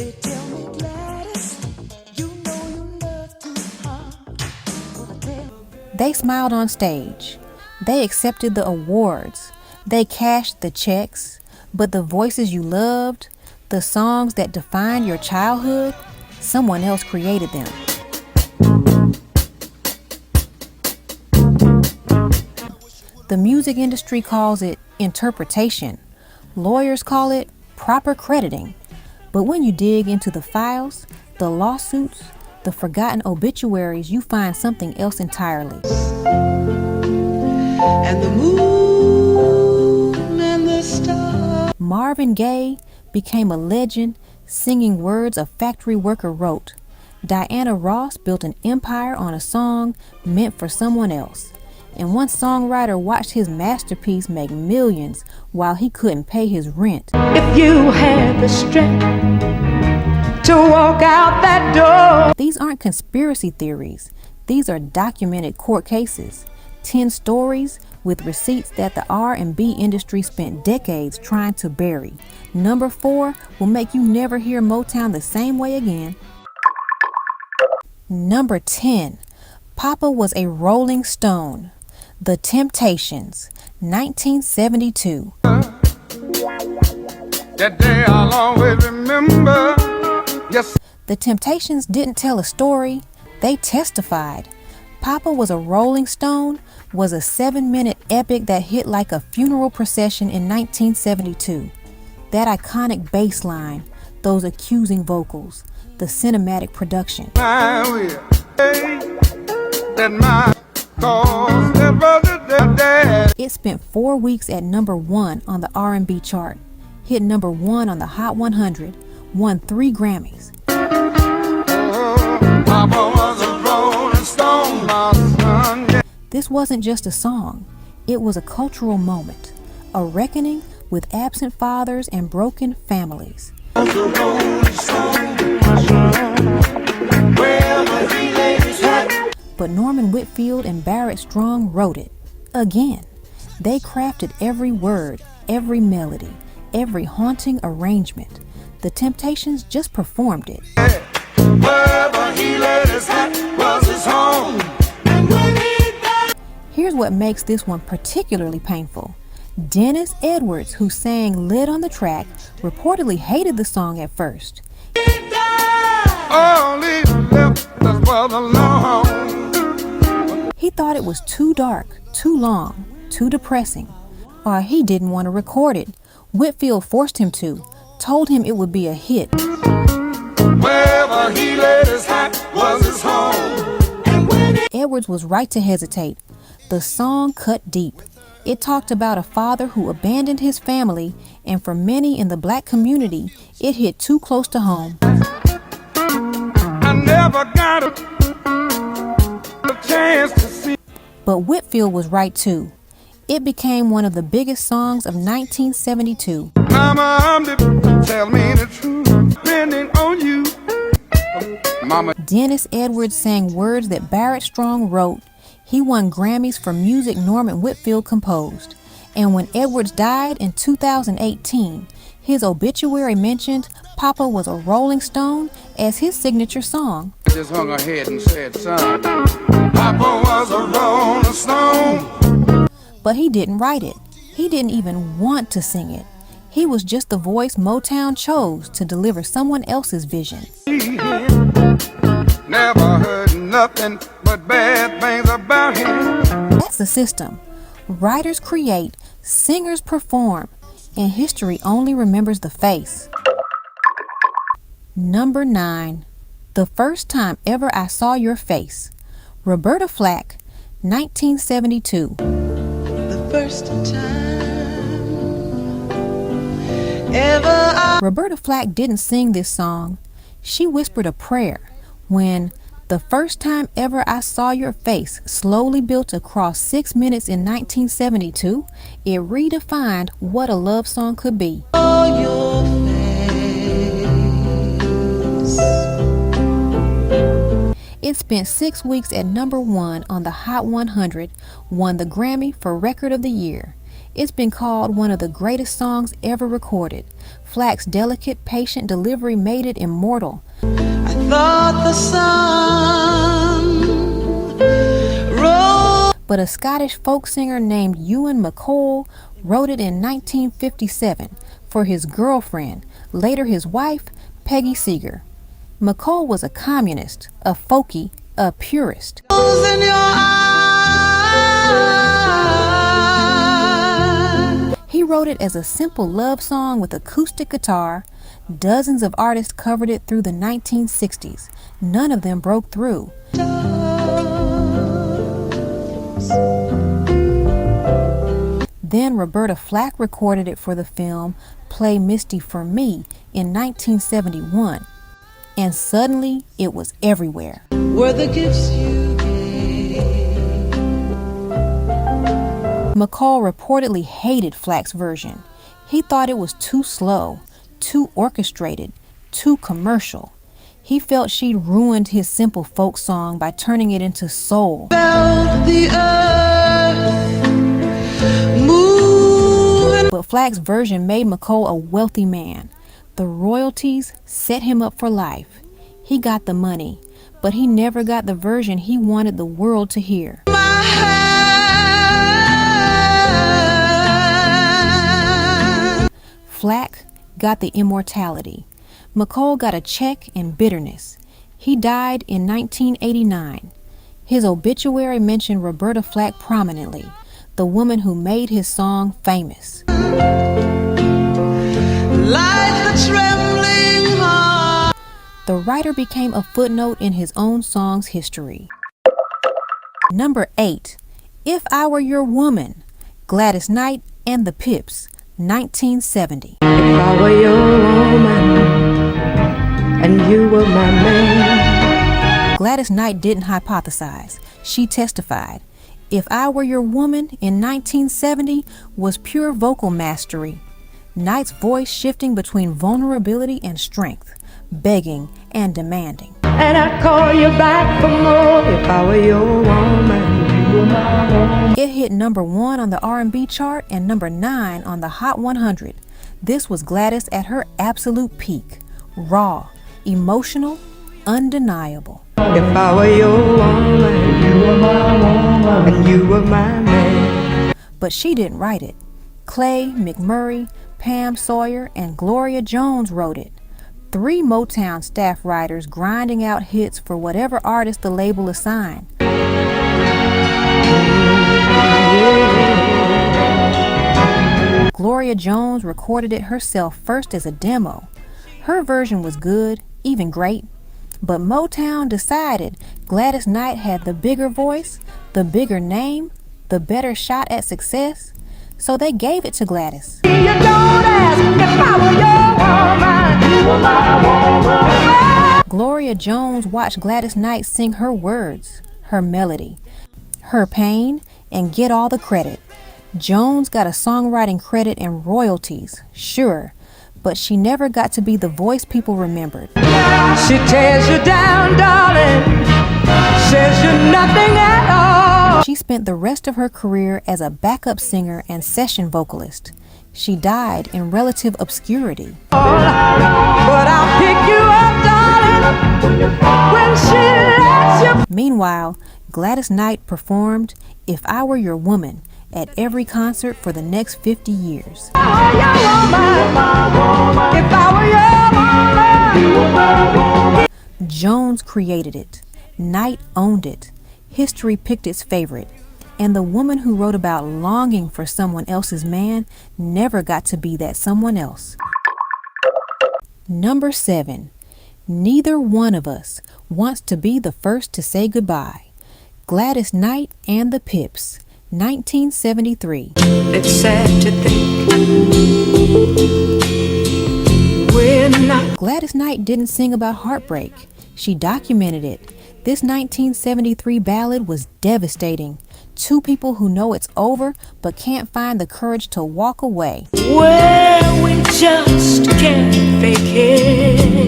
They tell me, Gladys, you know you love too hard. They smiled on stage. They accepted the awards. They cashed the checks. But the voices you loved, the songs that defined your childhood, someone else created them. The music industry calls it interpretation. Lawyers call it proper crediting. But when you dig into the files, the lawsuits, the forgotten obituaries, you find something else entirely. And the moon and the stars. Marvin Gaye became a legend, singing words a factory worker wrote. Diana Ross built an empire on a song meant for someone else. And one songwriter watched his masterpiece make millions while he couldn't pay his rent. If you had the strength to walk out that door. These aren't conspiracy theories. These are documented court cases. 10 stories with receipts that the R&B industry spent decades trying to bury. Number 4 will make you never hear Motown the same way again. Number 10. Papa was a Rolling Stone. The Temptations, 1972. That day I'll always remember. Yes. The Temptations didn't tell a story, they testified. Papa Was a Rolling Stone was a 7-minute epic that hit like a funeral procession in 1972. That iconic bass line, those accusing vocals, the cinematic production. It spent 4 weeks at number 1 on the R&B chart, hit number 1 on the Hot 100, won 3 Grammys. This wasn't just a song, it was a cultural moment, a reckoning with absent fathers and broken families. But Norman Whitfield and Barrett Strong wrote it. Again, they crafted every word, every melody, every haunting arrangement. The Temptations just performed it. Here's what makes this one particularly painful. Dennis Edwards, who sang lead on the track, reportedly hated the song at first. He thought it was too dark, too long, too depressing. Or he didn't want to record it. Whitfield forced him to, told him it would be a hit. Wherever he laid his hat was his home. Edwards was right to hesitate. The song cut deep. It talked about a father who abandoned his family, and for many in the black community, it hit too close to home. I never got a chance to see. But Whitfield was right too. It became one of the biggest songs of 1972. Mama, tell me the truth, depending on you. Mama. Dennis Edwards sang words that Barrett Strong wrote. He won Grammys for music Norman Whitfield composed. And when Edwards died in 2018, his obituary mentioned Papa Was a Rolling Stone as his signature song. I just hung her head and said, son, Papa was a Rolling Stone. But he didn't write it. He didn't even want to sing it. He was just the voice Motown chose to deliver someone else's vision. Never heard nothing but bad things about him. That's the system. Writers create, singers perform, and history only remembers the face. Number 9. The First Time Ever I Saw Your Face. Roberta Flack, 1972. The first time ever. Roberta Flack didn't sing this song. She whispered a prayer when The First Time Ever I Saw Your Face slowly built across 6 minutes in 1972. It redefined what a love song could be. Your face. It spent 6 weeks at number 1 on the Hot 100, won the Grammy for Record of the Year. It's been called one of the greatest songs ever recorded. Flack's delicate, patient delivery made it immortal. I thought the sun rose. But a Scottish folk singer named Ewan MacColl wrote it in 1957 for his girlfriend, later his wife, Peggy Seeger. MacColl was a communist, a folkie, a purist. In your eyes. He wrote it as a simple love song with acoustic guitar. Dozens of artists covered it through the 1960s. None of them broke through. Then Roberta Flack recorded it for the film Play Misty for Me in 1971. And suddenly it was everywhere. Were the gifts you gave. MacColl reportedly hated Flack's version. He thought it was too slow, too orchestrated, too commercial. He felt she'd ruined his simple folk song by turning it into soul. Felt the earth moving. But Flack's version made MacColl a wealthy man. The royalties set him up for life. He got the money, but he never got the version he wanted the world to hear. My hand. Flack got the immortality. MacColl got a check and bitterness. He died in 1989. His obituary mentioned Roberta Flack prominently, the woman who made his song famous. Like the trembling heart. The writer became a footnote in his own song's history. Number 8, If I Were Your Woman, Gladys Knight and the Pips, 1970. If I were your woman and you were my man. Gladys Knight didn't hypothesize. She testified. If I Were Your Woman in 1970 was pure vocal mastery. Knight's voice shifting between vulnerability and strength, begging and demanding. And I'd call you back for more if I were your woman. It hit number 1 on the R&B chart and number 9 on the Hot 100. This was Gladys at her absolute peak. Raw, emotional, undeniable. If I were your woman, you were my woman, and you were my man. But she didn't write it. Clay, McMurray, Pam Sawyer, and Gloria Jones wrote it. 3 Motown staff writers grinding out hits for whatever artist the label assigned. Gloria Jones recorded it herself first as a demo. Her version was good, even great, but Motown decided Gladys Knight had the bigger voice, the bigger name, the better shot at success, so they gave it to Gladys. You don't ask if I were your woman, you were my woman. Gloria Jones watched Gladys Knight sing her words, her melody, her pain, and get all the credit. Jones got a songwriting credit and royalties, sure, but she never got to be the voice people remembered. She tears you down, darling, says you're nothing at all. She spent the rest of her career as a backup singer and session vocalist. She died in relative obscurity. But I'll pick you up, darling, when she lets you. Meanwhile, Gladys Knight performed If I Were Your Woman at every concert for the next 50 years. If I were your woman, Jones created it. Knight owned it. History picked its favorite. And the woman who wrote about longing for someone else's man never got to be that someone else. Number 7. Neither one of us wants to be the first to say goodbye. Gladys Knight and the Pips, 1973. it's sad to think we're not. Gladys Knight didn't sing about heartbreak. She documented it. This 1973 ballad was devastating. 2 people who know it's over but can't find the courage to walk away. Well, we just can't fake it.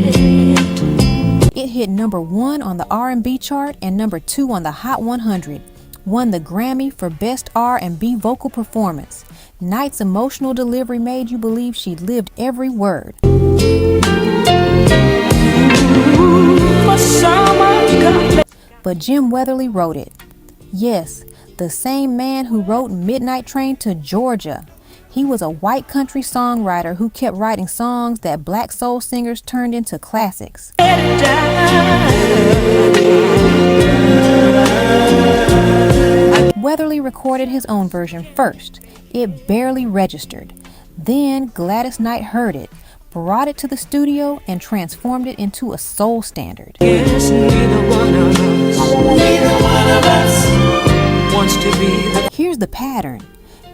It hit number 1 on the R&B chart and number 2 on the Hot 100. Won the Grammy for Best R&B Vocal Performance. Knight's emotional delivery made you believe she lived every word. But Jim Weatherly wrote it. Yes, the same man who wrote Midnight Train to Georgia. He was a white country songwriter who kept writing songs that black soul singers turned into classics. Weatherly recorded his own version first. It barely registered. Then Gladys Knight heard it, brought it to the studio, and transformed it into a soul standard. Yes, neither one of us wants to be the... Here's the pattern.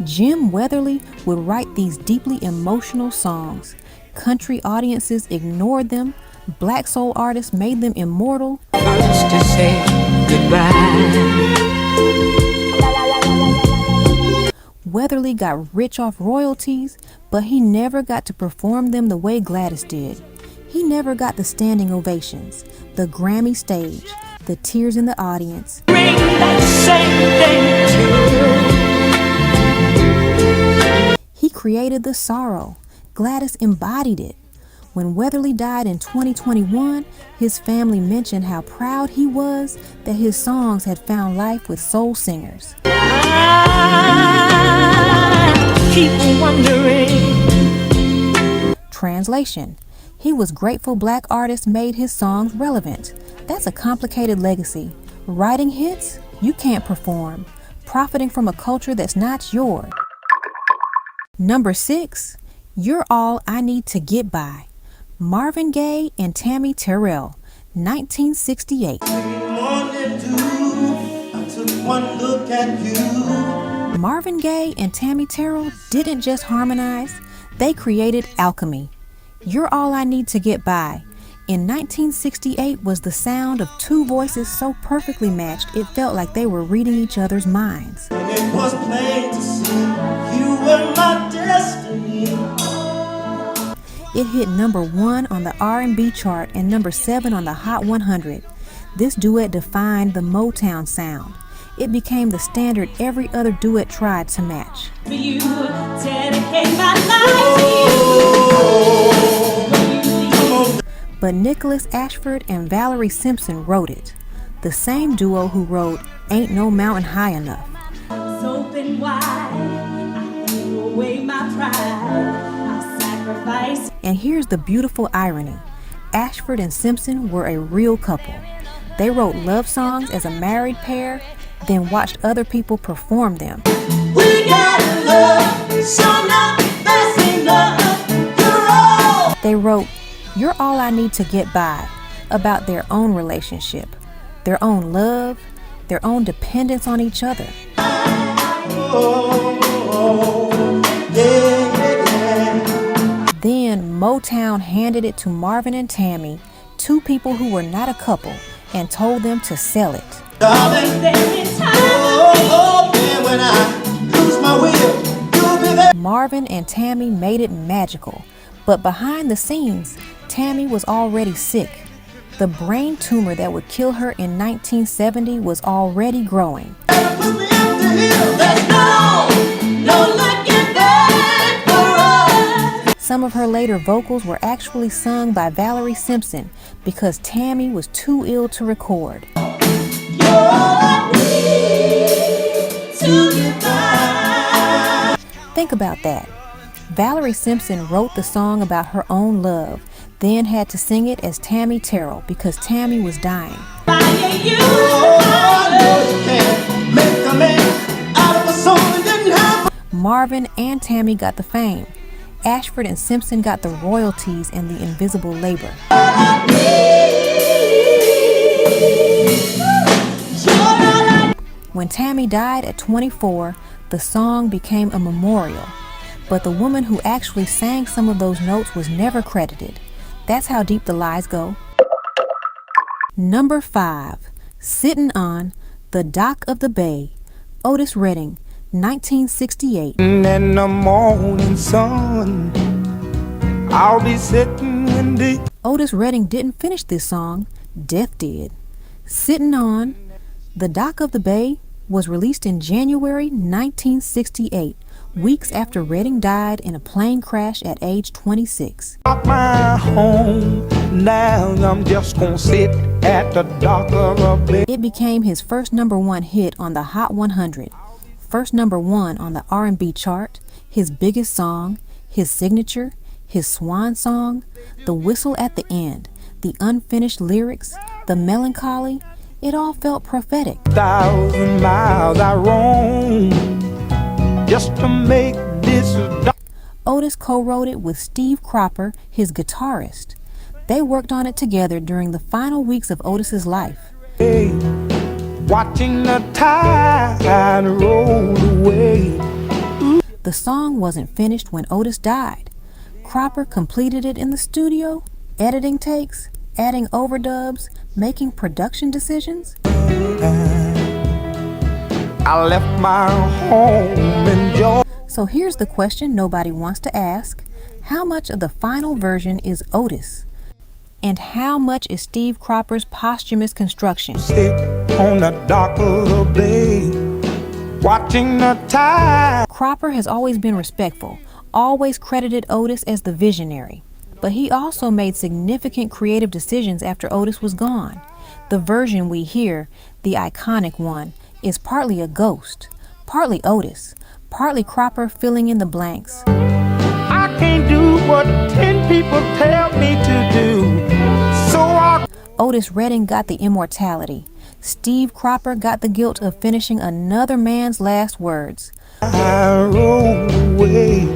Jim Weatherly would write these deeply emotional songs. Country audiences ignored them. Black soul artists made them immortal. first to say goodbye. Weatherly got rich off royalties, but he never got to perform them the way Gladys did. He never got the standing ovations, the Grammy stage, the tears in the audience. Bring that same thing to... He created the sorrow. Gladys embodied it. When Weatherly died in 2021, his family mentioned how proud he was that his songs had found life with soul singers. I keep wondering. Translation: he was grateful black artists made his songs relevant. That's a complicated legacy. Writing hits you can't perform, profiting from a culture that's not yours. Number 6, You're All I Need to Get By. Marvin Gaye and Tammy Terrell, 1968. Marvin Gaye and Tammy Terrell didn't just harmonize, they created alchemy. You're All I Need to Get By in 1968 was the sound of two voices so perfectly matched it felt like they were reading each other's minds. And it was plain to see you were my destiny. It hit number 1 on the R&B chart and number 7 on the Hot 100. This duet defined the Motown sound. It became the standard every other duet tried to match. For you, dedicate my life to you. But Nicholas Ashford and Valerie Simpson wrote it. The same duo who wrote Ain't No Mountain High Enough. It's open wide, I threw away my pride, I sacrifice. And here's the beautiful irony. Ashford and Simpson were a real couple. They wrote love songs as a married pair, then watched other people perform them. We got love, so not messing up, you're all. They wrote You're All I Need to Get By about their own relationship, their own love, their own dependence on each other. Then Motown handed it to Marvin and Tammy, two people who were not a couple, and told them to sell it. Marvin and Tammy made it magical, but behind the scenes, Tammy was already sick. The brain tumor that would kill her in 1970 was already growing. Some of her later vocals were actually sung by Valerie Simpson because Tammy was too ill to record. Think about that. Valerie Simpson wrote the song about her own love, then had to sing it as Tammy Terrell because Tammy was dying. Marvin and Tammy got the fame. Ashford and Simpson got the royalties and the invisible labor. When Tammy died at 24, the song became a memorial. But the woman who actually sang some of those notes was never credited. That's how deep the lies go. Number 5, Sittin' On the Dock of the Bay, Otis Redding, 1968. In the morning sun, I'll be sitting in the... Otis Redding didn't finish this song, Death did. Sittin' On the Dock of the Bay was released in January 1968, weeks after Redding died in a plane crash at age 26. My home, now I'm just gonna sit at the dock of a bay. It became his first #1 hit on the Hot 100, first #1 on the R&B chart, his biggest song, his signature, his swan song, the whistle at the end, the unfinished lyrics, the melancholy. It all felt prophetic. 1,000 miles I roam just to make this dock. Otis co-wrote it with Steve Cropper, his guitarist. They worked on it together during the final weeks of Otis's life. Watching the tide roll away. The song wasn't finished when Otis died. Cropper completed it in the studio, editing takes, adding overdubs, making production decisions. I left my home in Georgia. So here's the question nobody wants to ask. How much of the final version is Otis? And how much is Steve Cropper's posthumous construction? Sit on the dock of the bay, watching the tide. Cropper has always been respectful, always credited Otis as the visionary. But he also made significant creative decisions after Otis was gone. The version we hear, the iconic one, is partly a ghost, partly Otis, partly Cropper filling in the blanks. I can't do what 10 people tell me to do, so Otis Redding got the immortality. Steve Cropper got the guilt of finishing another man's last words. I roll away.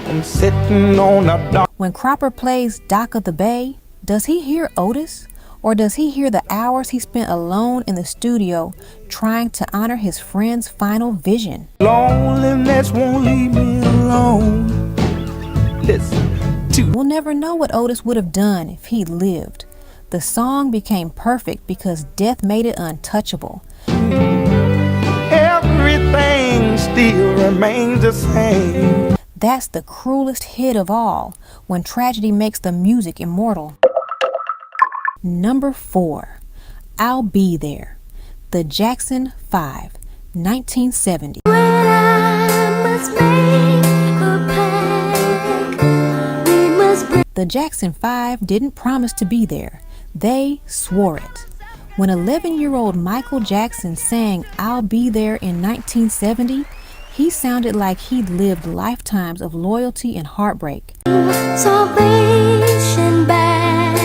I'm sitting on a dock. When Cropper plays Dock of the Bay, does he hear Otis? Or does he hear the hours he spent alone in the studio trying to honor his friend's final vision? Loneliness won't leave me alone. Listen to. We'll never know what Otis would have done if he'd lived. The song became perfect because death made it untouchable. Everything still remains the same. That's the cruelest hit of all, when tragedy makes the music immortal. #4, I'll Be There, the Jackson 5, 1970. The Jackson 5 didn't promise to be there. They swore it. When 11-year-old Michael Jackson sang I'll Be There in 1970, he sounded like he'd lived lifetimes of loyalty and heartbreak. Salvation back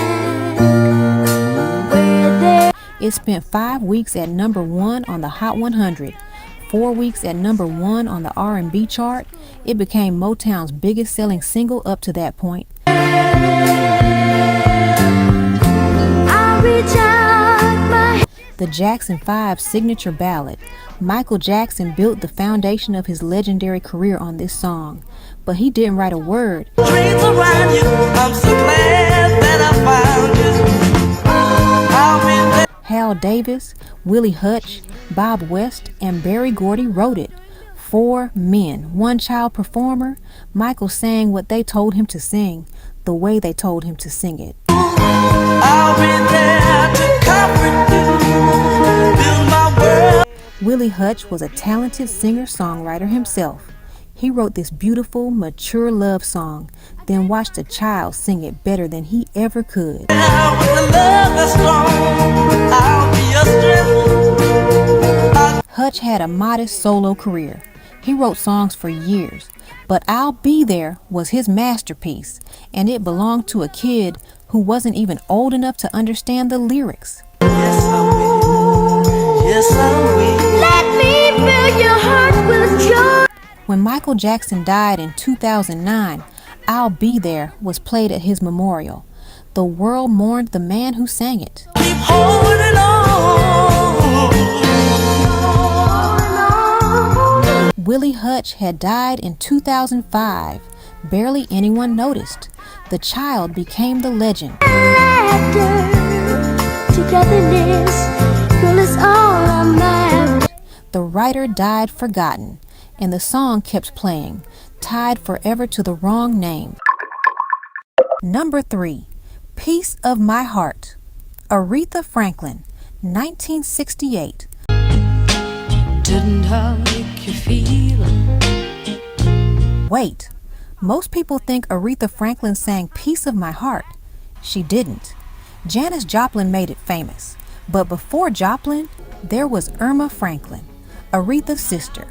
where there. It spent 5 weeks at #1 on the Hot 100, 4 weeks at #1 on the R&B chart. It became Motown's biggest selling single up to that point. I reach out my. The Jackson 5 signature ballad. Michael Jackson built the foundation of his legendary career on this song, but he didn't write a word. Dreams around you, I'm so glad that I found you. I'll be there. Hal Davis, Willie Hutch, Bob West, and Berry Gordy wrote it. 4 men, 1 child performer. Michael sang what they told him to sing, the way they told him to sing it. I'll be there to comfort you, build my world. Willie Hutch was a talented singer-songwriter himself. He wrote this beautiful, mature love song, then watched a child sing it better than he ever could. Now with the love that's strong, I'll be your strength. Hutch had a modest solo career. He wrote songs for years, but I'll Be There was his masterpiece, and it belonged to a kid who wasn't even old enough to understand the lyrics. Yes, I will. Yes, I will. Let me fill your heart with joy. When Michael Jackson died in 2009, I'll Be There was played at his memorial. The world mourned the man who sang it. Keep holding on. Willie Hutch had died in 2005. Barely anyone noticed. The child became the legend. Laughter, togetherness, girl, is all I'm after. The writer died forgotten, and the song kept playing, tied forever to the wrong name. #3, Piece of My Heart, Aretha Franklin, 1968. Didn't I make you feel. Wait, most people think Aretha Franklin sang Piece of My Heart. She didn't. Janis Joplin made it famous. But before Joplin, there was Irma Franklin, Aretha's sister.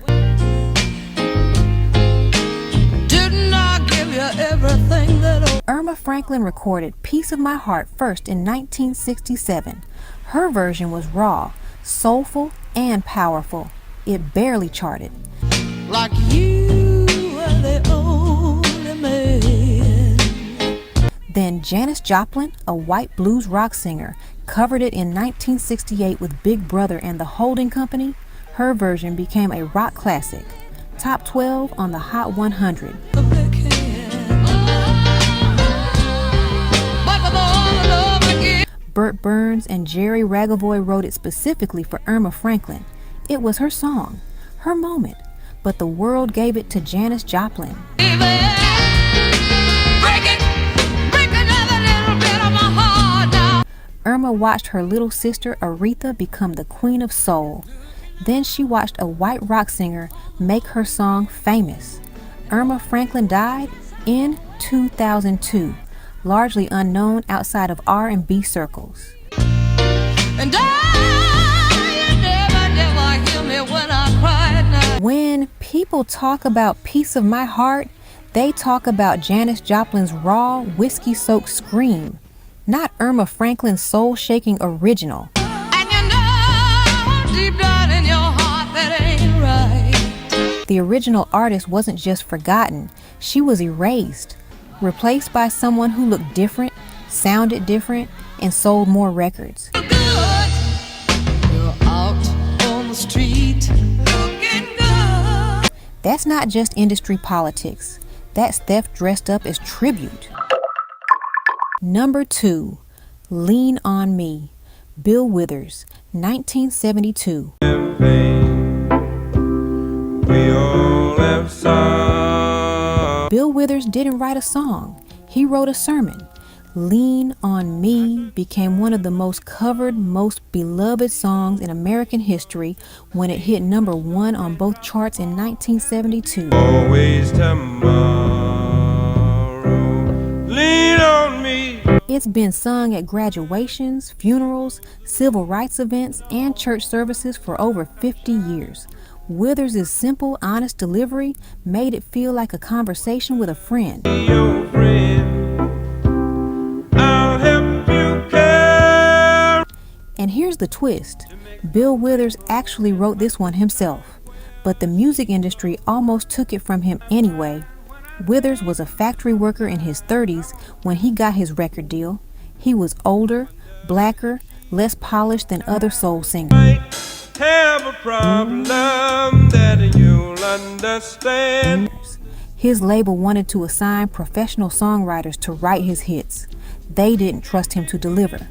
Didn't I give you everything that Irma Franklin recorded Piece of My Heart first in 1967. Her version was raw, soulful, and powerful. It barely charted. like you were the only man. Then Janis Joplin, a white blues rock singer, covered it in 1968 with Big Brother and the Holding Company. Her version became a rock classic, top 12 on the Hot 100. Burt Burns and Jerry Ragavoy wrote it specifically for Irma Franklin. It was her song, her moment, but the world gave it to Janis Joplin. Irma watched her little sister Aretha become the queen of soul. Then she watched a white rock singer make her song famous. Irma Franklin died in 2002, largely unknown outside of R&B circles. And you never hear me when I cry now. When people talk about Piece of My Heart, they talk about Janis Joplin's raw, whiskey-soaked scream, not Irma Franklin's soul-shaking original. And you know deep down in your heart that ain't right. The original artist wasn't just forgotten, she was erased, replaced by someone who looked different, sounded different, and sold more records. You're out on the street looking good. That's not just industry politics. That's theft dressed up as tribute. Number 2, Lean on Me, Bill Withers, 1972. We all have some. Bill Withers didn't write a song, he wrote a sermon. Lean on Me became one of the most covered, most beloved songs in American history when it hit number 1 on both charts in 1972. Always tomorrow. Lean on me. It's been sung at graduations, funerals, civil rights events, and church services for over 50 years. Withers' simple, honest delivery made it feel like a conversation with a friend. Your friend. I'll help you care. And here's the twist. Bill Withers actually wrote this one himself, but the music industry almost took it from him anyway. Withers was a factory worker in his 30s when he got his record deal. He was older, blacker, less polished than other soul singers. Have a problem that you'll understand. His label wanted to assign professional songwriters to write his hits. They didn't trust him to deliver.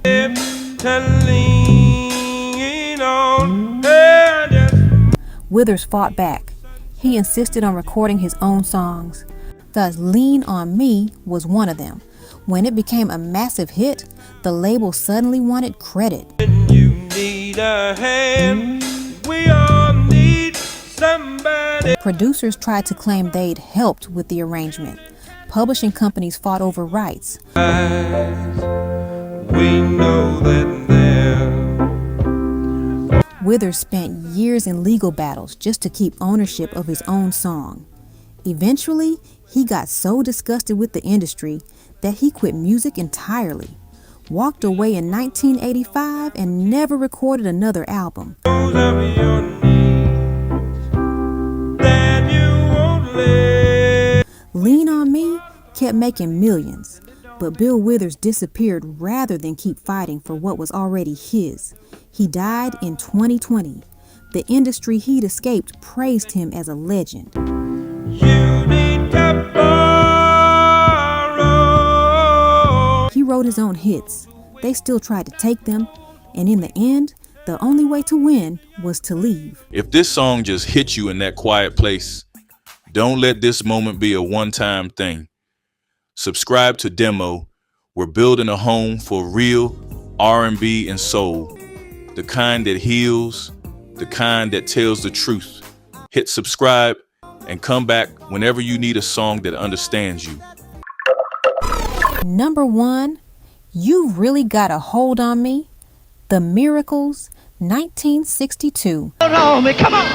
Withers fought back. He insisted on recording his own songs. Thus, Lean on Me was one of them. When it became a massive hit, the label suddenly wanted credit. You need a hand. We all need somebody. Producers tried to claim they'd helped with the arrangement. Publishing companies fought over rights. We know that there. Withers spent years in legal battles just to keep ownership of his own song. Eventually, he got so disgusted with the industry that he quit music entirely, walked away in 1985, and never recorded another album. Those of your needs that you won't let. Lean on Me kept making millions, but Bill Withers disappeared rather than keep fighting for what was already his. He died in 2020. The industry he'd escaped praised him as a legend. You need to borrow. He wrote his own hits. They still tried to take them, and in the end, the only way to win was to leave. If this song just hit you in that quiet place, don't let this moment be a one-time thing. Subscribe to Demo. We're building a home for real R&B and soul, the kind that heals, the kind that tells the truth, hit subscribe, and come back whenever you need a song that understands you. Number 1, You've Really Got a Hold on Me, The Miracles, 1962. Hold on me, come on.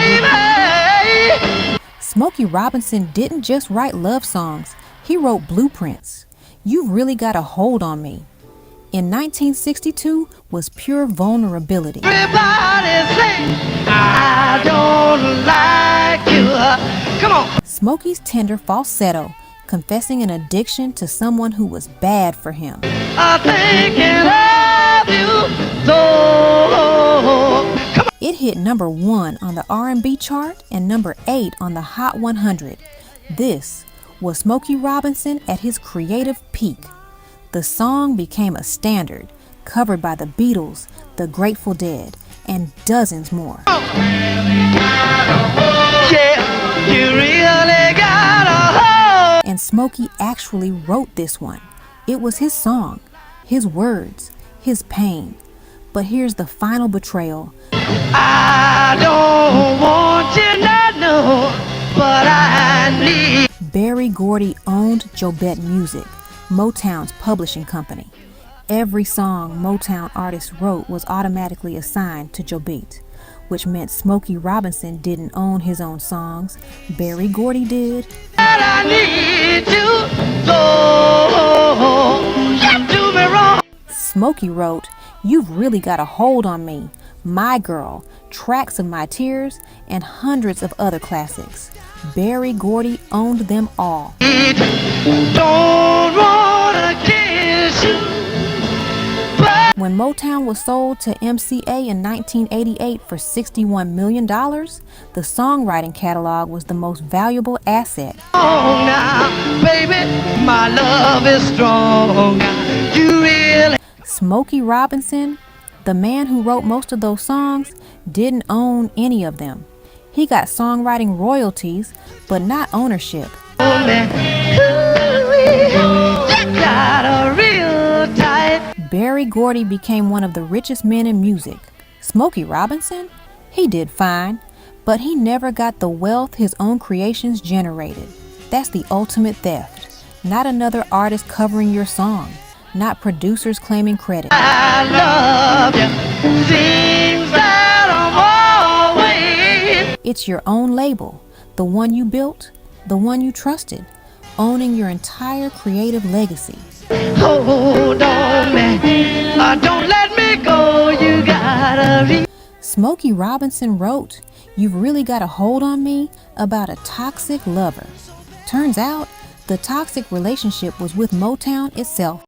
Baby. Smokey Robinson didn't just write love songs, he wrote blueprints. You've Really Got a Hold on Me in 1962 was pure vulnerability. Everybody say, I don't like you. Come on. Smokey's tender falsetto, confessing an addiction to someone who was bad for him. I'm thinking of you so. Come on. It hit number 1 on the R&B chart and number 8 on the Hot 100. This was Smokey Robinson at his creative peak. The song became a standard, covered by the Beatles, the Grateful Dead, and dozens more. Yeah, you really got a hold. And Smokey actually wrote this one. It was his song, his words, his pain. But here's the final betrayal. I don't want you to know, but I need. Berry Gordy owned Jobet Music, Motown's publishing company. Every song Motown artists wrote was automatically assigned to Jobet, which meant Smokey Robinson didn't own his own songs. Berry Gordy did. And I need you so. You do me wrong. Smokey wrote, You've Really Got a Hold on Me, My Girl, Tracks of My Tears, and hundreds of other classics. Berry Gordy owned them all. Don't wanna kiss you, but When Motown was sold to MCA in 1988 for $61 million, the songwriting catalog was the most valuable asset. oh now, baby, my love is strong. You really. Smokey Robinson, the man who wrote most of those songs, didn't own any of them. He got songwriting royalties, but not ownership. Oh, man. You got a real tight. Berry Gordy became one of the richest men in music. Smokey Robinson? He did fine, but he never got the wealth his own creations generated. That's the ultimate theft. Not another artist covering your song. Not producers claiming credit. I love you. Things that I'm always. It's your own label, the one you built, the one you trusted, owning your entire creative legacy. Hold on, man. Don't let me go. You gotta. Smokey Robinson wrote, You've Really Got a Hold on Me about a toxic lover. Turns out, the toxic relationship was with Motown itself.